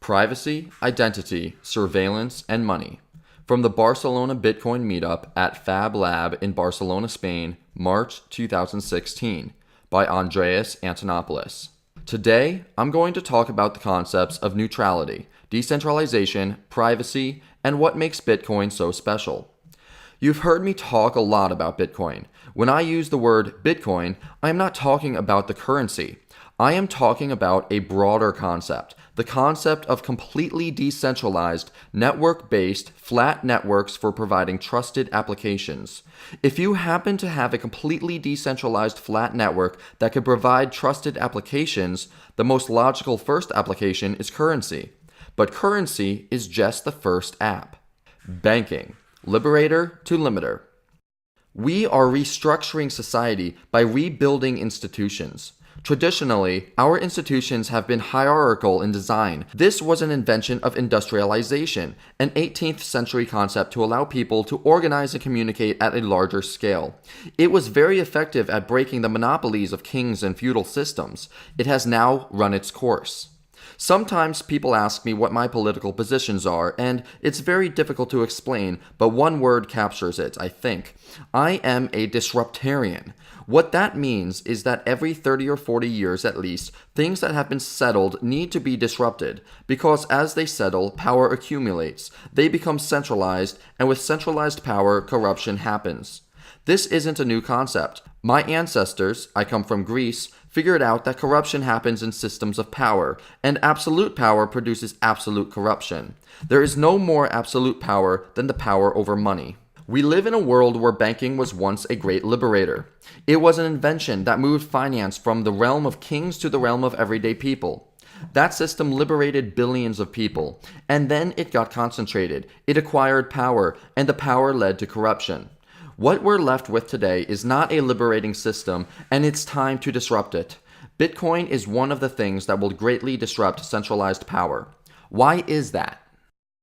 Privacy, Identity, Surveillance, and Money. From the Barcelona Bitcoin Meetup at FabLab in Barcelona, Spain, March 2016, by Andreas Antonopoulos. Today, I'm going to talk about the concepts of neutrality, decentralization, privacy, and what makes Bitcoin so special. You've heard me talk a lot about Bitcoin. When I use the word Bitcoin, I am not talking about the currency. I am talking about a broader concept, the concept of completely decentralized, network-based, flat networks for providing trusted applications. If you happen to have a completely decentralized flat network that could provide trusted applications, the most logical first application is currency. But currency is just the first app. Banking. Liberator to limiter. We are restructuring society by rebuilding institutions. Traditionally, our institutions have been hierarchical in design. This was an invention of industrialization, an 18th century concept to allow people to organize and communicate at a larger scale. It was very effective at breaking the monopolies of kings and feudal systems. It has now run its course. Sometimes people ask me what my political positions are, and it's very difficult to explain, but one word captures it, I think. I am a disruptarian. What that means is that every 30 or 40 years at least, things that have been settled need to be disrupted, because as they settle, power accumulates. They become centralized, and with centralized power, corruption happens. This isn't a new concept. My ancestors, I come from Greece, figured out that corruption happens in systems of power, and absolute power produces absolute corruption. There is no more absolute power than the power over money. We live in a world where banking was once a great liberator. It was an invention that moved finance from the realm of kings to the realm of everyday people. That system liberated billions of people, and then it got concentrated. It acquired power, and the power led to corruption. What we're left with today is not a liberating system, and it's time to disrupt it. Bitcoin is one of the things that will greatly disrupt centralized power. Why is that?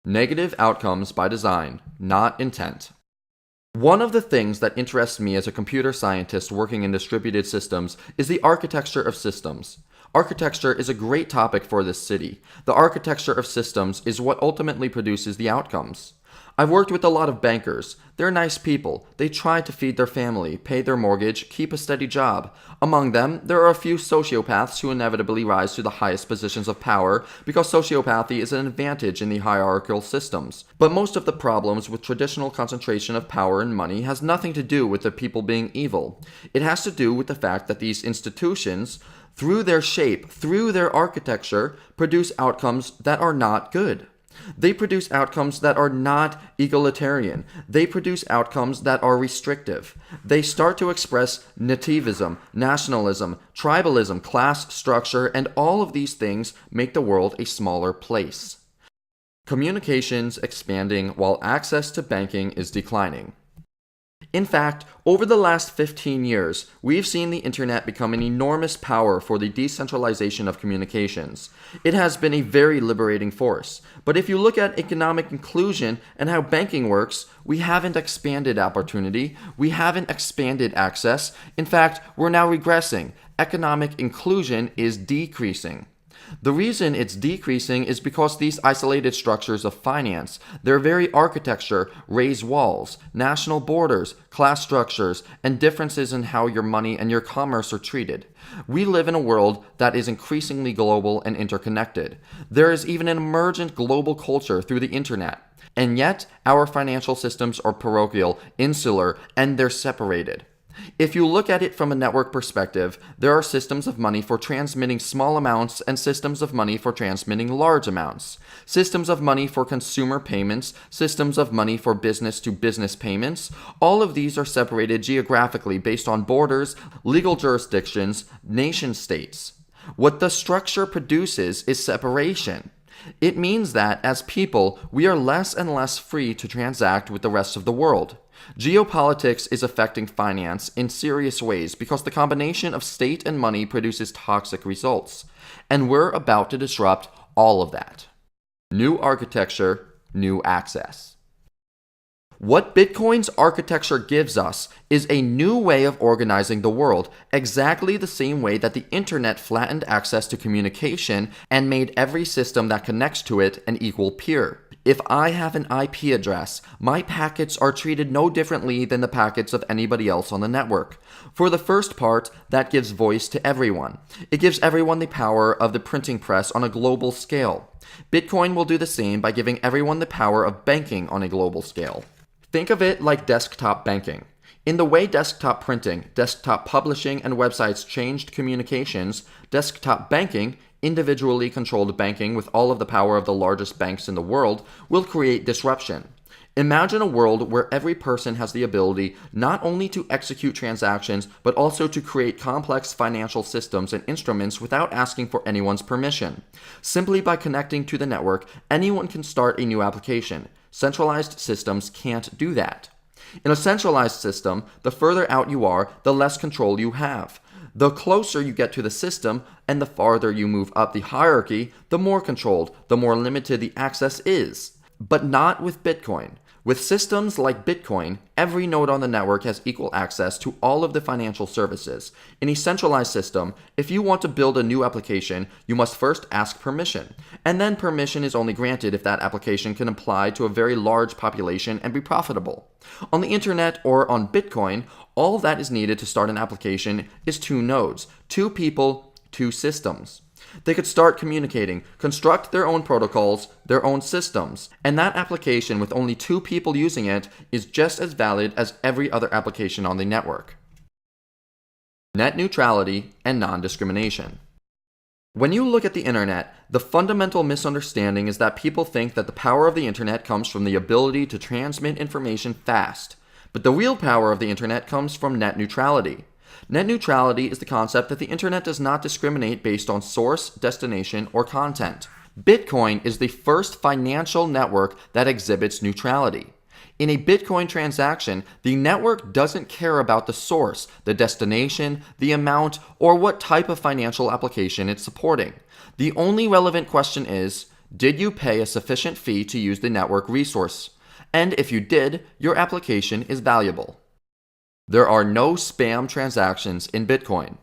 Negative outcomes by design, not intent. One of the things that interests me as a computer scientist working in distributed systems is the architecture of systems. Architecture is a great topic for this city. The architecture of systems is what ultimately produces the outcomes. I've worked with a lot of bankers. They're nice people. They try to feed their family, pay their mortgage, keep a steady job. Among them, there are a few sociopaths who inevitably rise to the highest positions of power because sociopathy is an advantage in the hierarchical systems. But most of the problems with traditional concentration of power and money has nothing to do with the people being evil. It has to do with the fact that these institutions, through their shape, through their architecture, produce outcomes that are not good. They produce outcomes that are not egalitarian. They produce outcomes that are restrictive. They start to express nativism, nationalism, tribalism, class structure, and all of these things make the world a smaller place. Communications expanding while access to banking is declining. In fact, over the last 15 years, we've seen the internet become an enormous power for the decentralization of communications. It has been a very liberating force. But if you look at economic inclusion and how banking works, we haven't expanded opportunity, we haven't expanded access. In fact, we're now regressing. Economic inclusion is decreasing. The reason it's decreasing is because these isolated structures of finance, their very architecture, raise walls, national borders, class structures, and differences in how your money and your commerce are treated. We live in a world that is increasingly global and interconnected. There is even an emergent global culture through the internet. And yet, our financial systems are parochial, insular, and they're separated. If you look at it from a network perspective, there are systems of money for transmitting small amounts and systems of money for transmitting large amounts. Systems of money for consumer payments, systems of money for business-to-business payments. All of these are separated geographically based on borders, legal jurisdictions, nation-states. What the structure produces is separation. It means that, as people, we are less and less free to transact with the rest of the world. Geopolitics is affecting finance in serious ways because the combination of state and money produces toxic results. And we're about to disrupt all of that. New architecture, new access. What Bitcoin's architecture gives us is a new way of organizing the world, exactly the same way that the internet flattened access to communication and made every system that connects to it an equal peer. If I have an IP address, my packets are treated no differently than the packets of anybody else on the network. For the first part, that gives voice to everyone. It gives everyone the power of the printing press on a global scale. Bitcoin will do the same by giving everyone the power of banking on a global scale. Think of it like desktop banking. In the way desktop printing, desktop publishing, and websites changed communications, desktop banking, individually controlled banking with all of the power of the largest banks in the world, will create disruption. Imagine a world where every person has the ability not only to execute transactions, but also to create complex financial systems and instruments without asking for anyone's permission. Simply by connecting to the network, anyone can start a new application. Centralized systems can't do that. In a centralized system, the further out you are, the less control you have. The closer you get to the system and the farther you move up the hierarchy, the more controlled, the more limited the access is. But not with Bitcoin. With systems like Bitcoin, every node on the network has equal access to all of the financial services. In a centralized system, if you want to build a new application, you must first ask permission. And then permission is only granted if that application can apply to a very large population and be profitable. On the internet or on Bitcoin, all that is needed to start an application is 2 nodes, 2 people, 2 systems. They could start communicating, construct their own protocols, their own systems, and that application with only 2 people using it is just as valid as every other application on the network. Net neutrality and non-discrimination. When you look at the internet, the fundamental misunderstanding is that people think that the power of the internet comes from the ability to transmit information fast. But the real power of the internet comes from net neutrality. Net neutrality is the concept that the internet does not discriminate based on source, destination, or content. Bitcoin is the first financial network that exhibits neutrality. In a Bitcoin transaction, the network doesn't care about the source, the destination, the amount, or what type of financial application it's supporting. The only relevant question is, did you pay a sufficient fee to use the network resource? And if you did, your application is valuable. There are no spam transactions in Bitcoin.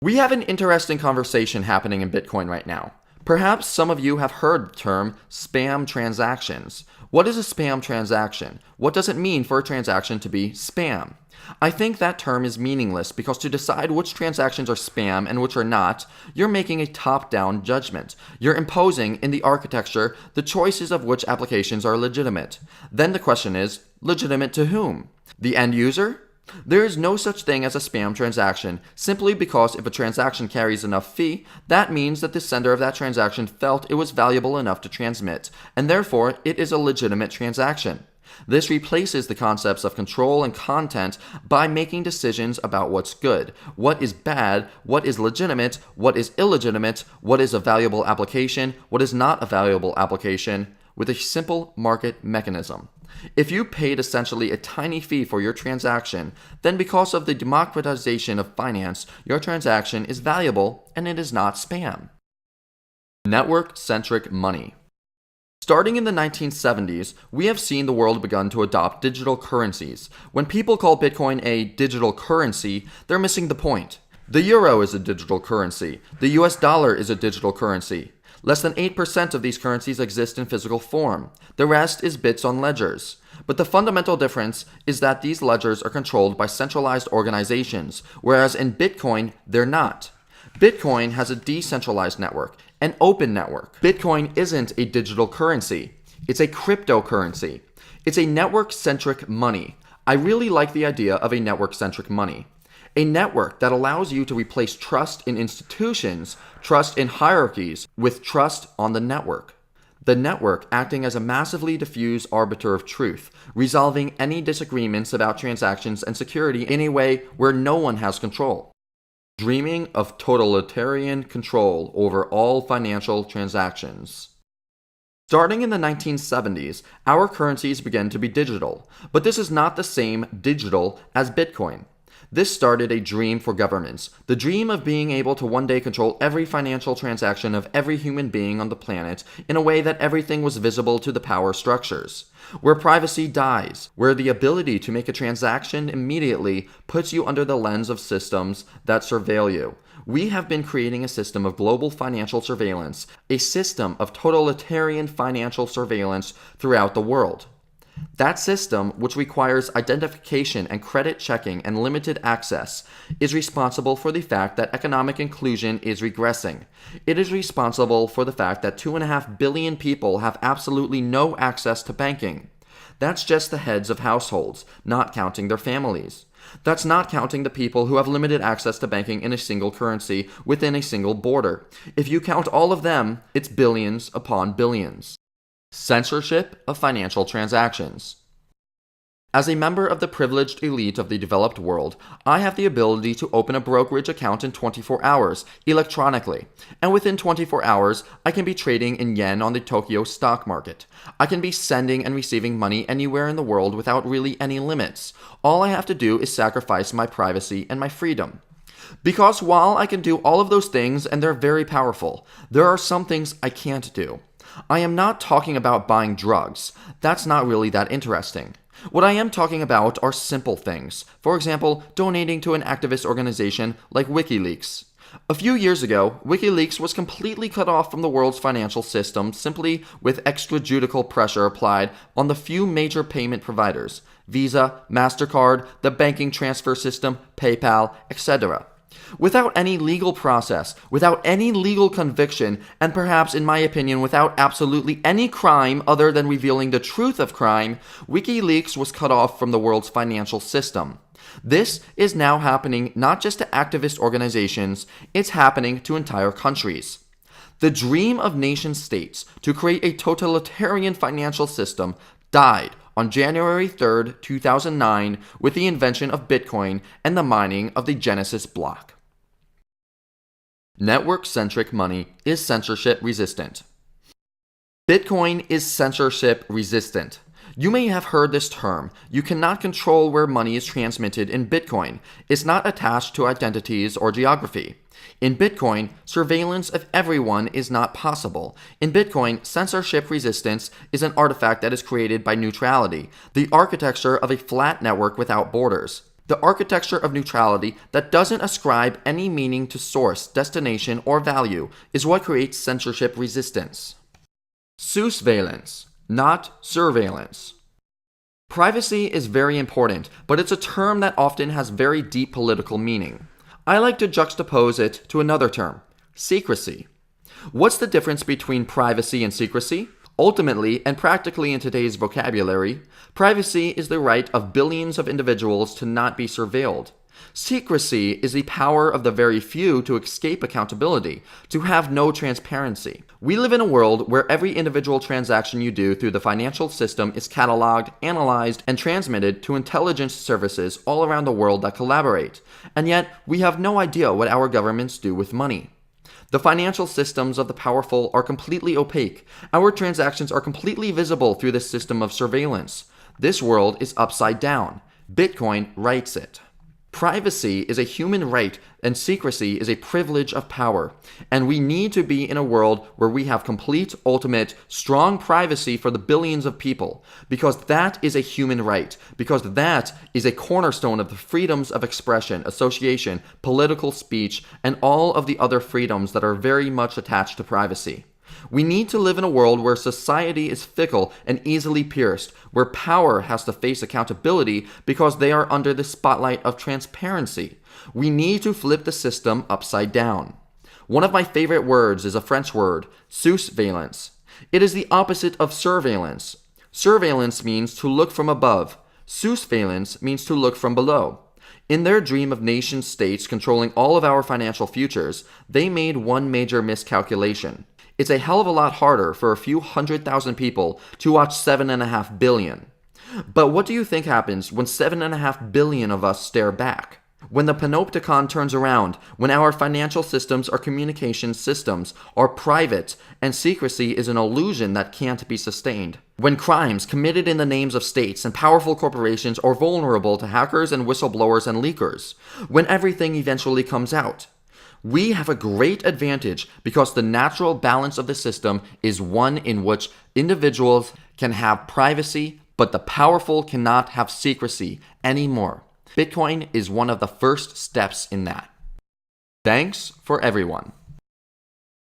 We have an interesting conversation happening in Bitcoin right now. Perhaps some of you have heard the term spam transactions. What is a spam transaction? What does it mean for a transaction to be spam? I think that term is meaningless because to decide which transactions are spam and which are not, you're making a top-down judgment. You're imposing in the architecture the choices of which applications are legitimate. Then the question is, legitimate to whom? The end user? There is no such thing as a spam transaction, simply because if a transaction carries enough fee, that means that the sender of that transaction felt it was valuable enough to transmit, and therefore it is a legitimate transaction. This replaces the concepts of control and content by making decisions about what's good, what is bad, what is legitimate, what is illegitimate, what is a valuable application, what is not a valuable application, with a simple market mechanism. If you paid essentially a tiny fee for your transaction, then because of the democratization of finance, your transaction is valuable and it is not spam. NetworkCentric Money. Starting in the 1970s, we have seen the world begun to adopt digital currencies. When people call Bitcoin a digital currency, they're missing the point. The euro is a digital currency. The US dollar is a digital currency. Less than 8% of these currencies exist in physical form. The rest is bits on ledgers. But the fundamental difference is that these ledgers are controlled by centralized organizations, whereas in Bitcoin, they're not. Bitcoin has a decentralized network, an open network. Bitcoin isn't a digital currency. It's a cryptocurrency. It's a network-centric money. I really like the idea of a network-centric money. A network that allows you to replace trust in institutions, trust in hierarchies, with trust on the network. The network acting as a massively diffuse arbiter of truth, resolving any disagreements about transactions and security in a way where no one has control. Dreaming of totalitarian control over all financial transactions. Starting in the 1970s, our currencies began to be digital, but this is not the same digital as Bitcoin. This started a dream for governments, the dream of being able to one day control every financial transaction of every human being on the planet in a way that everything was visible to the power structures, where privacy dies, where the ability to make a transaction immediately puts you under the lens of systems that surveil you. We have been creating a system of global financial surveillance, a system of totalitarian financial surveillance throughout the world. That system, which requires identification and credit checking and limited access, is responsible for the fact that economic inclusion is regressing. It is responsible for the fact that 2.5 billion people have absolutely no access to banking. That's just the heads of households, not counting their families. That's not counting the people who have limited access to banking in a single currency within a single border. If you count all of them, it's billions upon billions. Censorship of financial transactions. As a member of the privileged elite of the developed world, I have the ability to open a brokerage account in 24 hours, electronically. And within 24 hours, I can be trading in yen on the Tokyo stock market. I can be sending and receiving money anywhere in the world without really any limits. All I have to do is sacrifice my privacy and my freedom. Because while I can do all of those things, and they're very powerful, there are some things I can't do. I am not talking about buying drugs. That's not really that interesting. What I am talking about are simple things. For example, donating to an activist organization like WikiLeaks. A few years ago, WikiLeaks was completely cut off from the world's financial system simply with extrajudicial pressure applied on the few major payment providers: Visa, MasterCard, the banking transfer system, PayPal, etc. Without any legal process, without any legal conviction, and perhaps, in my opinion, without absolutely any crime other than revealing the truth of crime, WikiLeaks was cut off from the world's financial system. This is now happening not just to activist organizations, it's happening to entire countries. The dream of nation states to create a totalitarian financial system died on January 3, 2009, with the invention of Bitcoin and the mining of the Genesis block. NetworkCentric Money is censorship resistant. Bitcoin is censorship resistant. You may have heard this term. You cannot control where money is transmitted in Bitcoin. It's not attached to identities or geography. In Bitcoin, surveillance of everyone is not possible. In Bitcoin, censorship resistance is an artifact that is created by neutrality, the architecture of a flat network without borders. The architecture of neutrality that doesn't ascribe any meaning to source, destination, or value is what creates censorship resistance. Surveillance, not surveillance. Privacy is very important, but it's a term that often has very deep political meaning. I like to juxtapose it to another term, secrecy. What's the difference between privacy and secrecy? Ultimately, and practically in today's vocabulary, privacy is the right of billions of individuals to not be surveilled. Secrecy is the power of the very few to escape accountability, to have no transparency. We live in a world where every individual transaction you do through the financial system is cataloged, analyzed, and transmitted to intelligence services all around the world that collaborate. And yet, we have no idea what our governments do with money. The financial systems of the powerful are completely opaque. Our transactions are completely visible through this system of surveillance. This world is upside down. Bitcoin writes it. Privacy is a human right and secrecy is a privilege of power. And we need to be in a world where we have complete, ultimate, strong privacy for the billions of people. Because that is a human right. Because that is a cornerstone of the freedoms of expression, association, political speech, and all of the other freedoms that are very much attached to privacy. We need to live in a world where society is fickle and easily pierced, where power has to face accountability because they are under the spotlight of transparency. We need to flip the system upside down. One of my favorite words is a French word, surveillance. It is the opposite of surveillance. Surveillance means to look from above. Surveillance means to look from below. In their dream of nation states controlling all of our financial futures, they made one major miscalculation. It's a hell of a lot harder for a few 100,000 people to watch 7.5 billion. But what do you think happens when 7.5 billion of us stare back? When the panopticon turns around, when our financial systems or communication systems are private and secrecy is an illusion that can't be sustained. When crimes committed in the names of states and powerful corporations are vulnerable to hackers and whistleblowers and leakers. When everything eventually comes out. We have a great advantage because the natural balance of the system is one in which individuals can have privacy, but the powerful cannot have secrecy anymore. Bitcoin is one of the first steps in that. Thanks for everyone.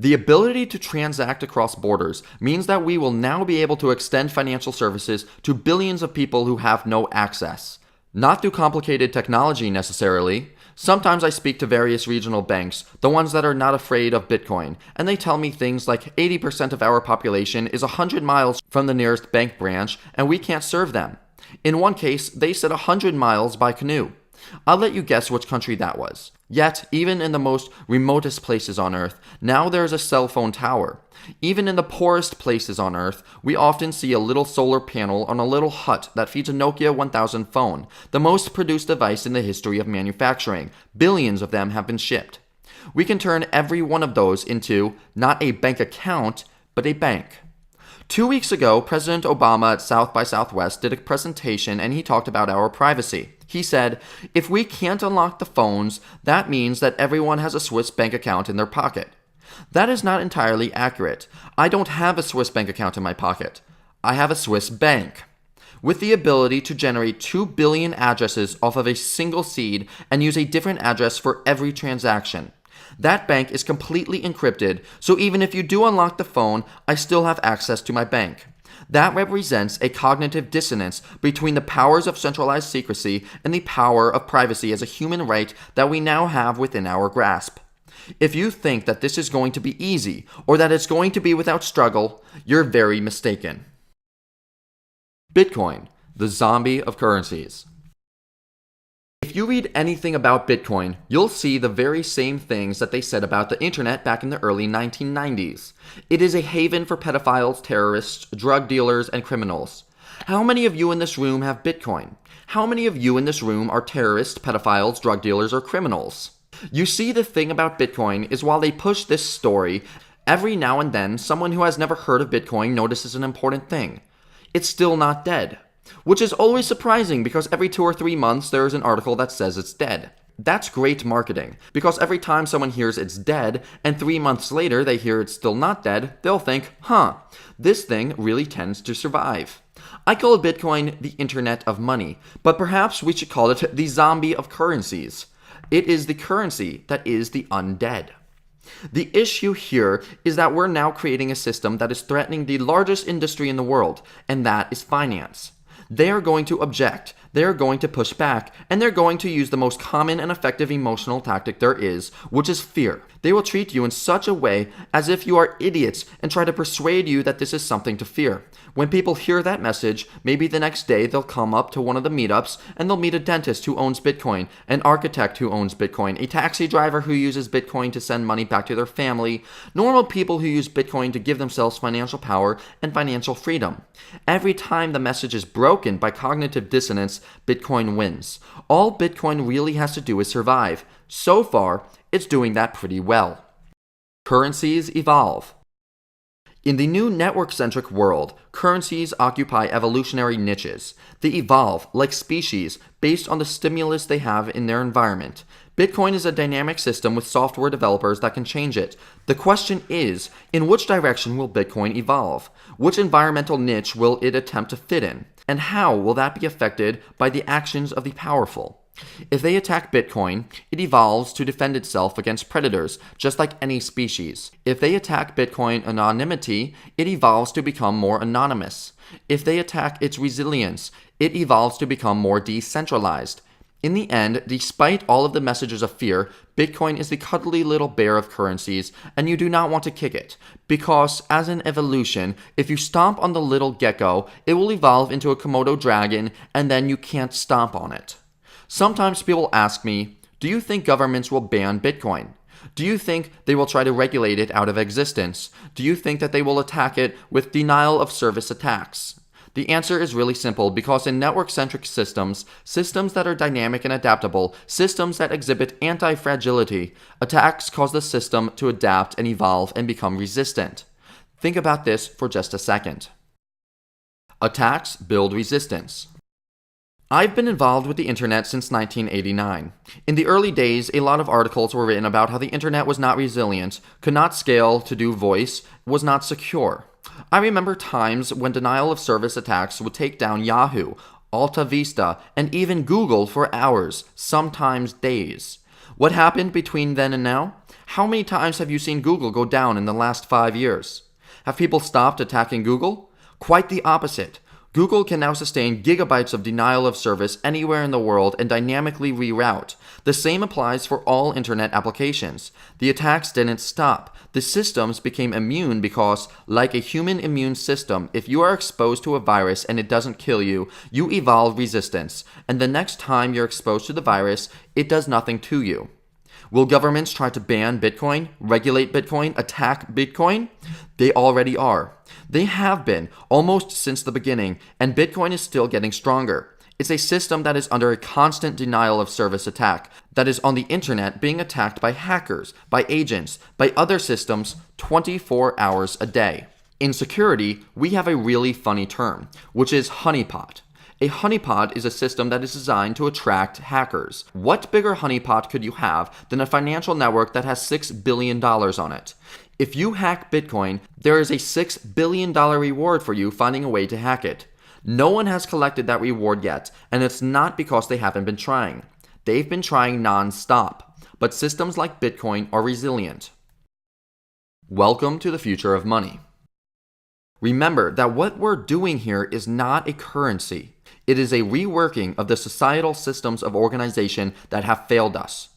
The ability to transact across borders means that we will now be able to extend financial services to billions of people who have no access. Not through complicated technology necessarily. Sometimes I speak to various regional banks, the ones that are not afraid of Bitcoin, and they tell me things like 80% of our population is 100 miles from the nearest bank branch and we can't serve them. In one case, they said 100 miles by canoe. I'll let you guess which country that was. Yet, even in the most remotest places on Earth, now there's a cell phone tower. Even in the poorest places on Earth, we often see a little solar panel on a little hut that feeds a Nokia 1000 phone, the most produced device in the history of manufacturing. Billions of them have been shipped. We can turn every one of those into not a bank account, but a bank. 2 weeks ago, President Obama at South by Southwest did a presentation and he talked about our privacy. He said, if we can't unlock the phones, that means that everyone has a Swiss bank account in their pocket. That is not entirely accurate. I don't have a Swiss bank account in my pocket. I have a Swiss bank. With the ability to generate 2 billion addresses off of a single seed and use a different address for every transaction. That bank is completely encrypted, so even if you do unlock the phone, I still have access to my bank. That represents a cognitive dissonance between the powers of centralized secrecy and the power of privacy as a human right that we now have within our grasp. If you think that this is going to be easy, or that it's going to be without struggle, you're very mistaken. Bitcoin, the zombie of currencies. If you read anything about Bitcoin, you'll see the very same things that they said about the internet back in the early 1990s. It is a haven for pedophiles, terrorists, drug dealers, and criminals. How many of you in this room have Bitcoin? How many of you in this room are terrorists, pedophiles, drug dealers, or criminals? You see, the thing about Bitcoin is while they push this story, every now and then someone who has never heard of Bitcoin notices an important thing. It's still not dead. Which is always surprising because every 2 or 3 months there is an article that says it's dead. That's great marketing, because every time someone hears it's dead and 3 months later they hear it's still not dead, they'll think, this thing really tends to survive. I call Bitcoin the internet of money, but perhaps we should call it the zombie of currencies. It is the currency that is the undead. The issue here is that we're now creating a system that is threatening the largest industry in the world, and that is finance. They are going to object, they are going to push back, and they're going to use the most common and effective emotional tactic there is, which is fear. They will treat you in such a way as if you are idiots and try to persuade you that this is something to fear. When people hear that message, maybe the next day they'll come up to one of the meetups and they'll meet a dentist who owns Bitcoin, an architect who owns Bitcoin, a taxi driver who uses Bitcoin to send money back to their family, normal people who use Bitcoin to give themselves financial power and financial freedom. Every time the message is broken by cognitive dissonance, Bitcoin wins. All Bitcoin really has to do is survive. So far, it's doing that pretty well. Currencies evolve. In the new network-centric world, currencies occupy evolutionary niches. They evolve like species based on the stimulus they have in their environment. Bitcoin is a dynamic system with software developers that can change it. The question is, in which direction will Bitcoin evolve? Which environmental niche will it attempt to fit in? And how will that be affected by the actions of the powerful? If they attack Bitcoin, it evolves to defend itself against predators, just like any species. If they attack Bitcoin anonymity, it evolves to become more anonymous. If they attack its resilience, it evolves to become more decentralized. In the end, despite all of the messages of fear, Bitcoin is the cuddly little bear of currencies, and you do not want to kick it. Because, as an evolution, if you stomp on the little gecko, it will evolve into a Komodo dragon, and then you can't stomp on it. Sometimes people ask me, do you think governments will ban Bitcoin? Do you think they will try to regulate it out of existence? Do you think that they will attack it with denial of service attacks? The answer is really simple because in network-centric systems, systems that are dynamic and adaptable, systems that exhibit anti-fragility, attacks cause the system to adapt and evolve and become resistant. Think about this for just a second. Attacks build resistance. I've been involved with the internet since 1989. In the early days, a lot of articles were written about how the internet was not resilient, could not scale to do voice, was not secure. I remember times when denial of service attacks would take down Yahoo, Alta Vista, and even Google for hours, sometimes days. What happened between then and now? How many times have you seen Google go down in the last 5 years? Have people stopped attacking Google? Quite the opposite. Google can now sustain gigabytes of denial of service anywhere in the world and dynamically reroute. The same applies for all internet applications. The attacks didn't stop. The systems became immune because, like a human immune system, if you are exposed to a virus and it doesn't kill you, you evolve resistance, and the next time you're exposed to the virus, it does nothing to you. Will governments try to ban Bitcoin, regulate Bitcoin, attack Bitcoin? They already are. They have been, almost since the beginning, and Bitcoin is still getting stronger. It's a system that is under a constant denial of service attack, that is on the internet being attacked by hackers, by agents, by other systems 24 hours a day. In security, we have a really funny term, which is honeypot. A honeypot is a system that is designed to attract hackers. What bigger honeypot could you have than a financial network that has $6 billion on it? If you hack Bitcoin, there is a $6 billion reward for you finding a way to hack it. No one has collected that reward yet, and it's not because they haven't been trying. They've been trying non-stop, but systems like Bitcoin are resilient. Welcome to the future of money. Remember that what we're doing here is not a currency. It is a reworking of the societal systems of organization that have failed us.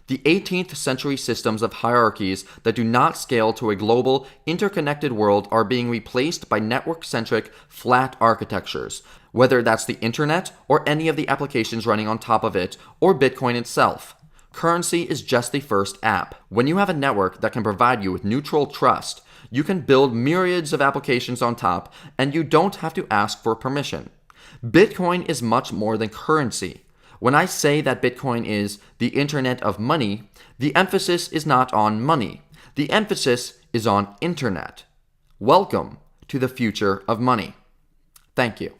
The 18th century systems of hierarchies that do not scale to a global, interconnected world are being replaced by network-centric, flat architectures, whether that's the internet or any of the applications running on top of it, or Bitcoin itself. Currency is just the first app. When you have a network that can provide you with neutral trust, you can build myriads of applications on top, and you don't have to ask for permission. Bitcoin is much more than currency. When I say that Bitcoin is the internet of money, the emphasis is not on money. The emphasis is on internet. Welcome to the future of money. Thank you.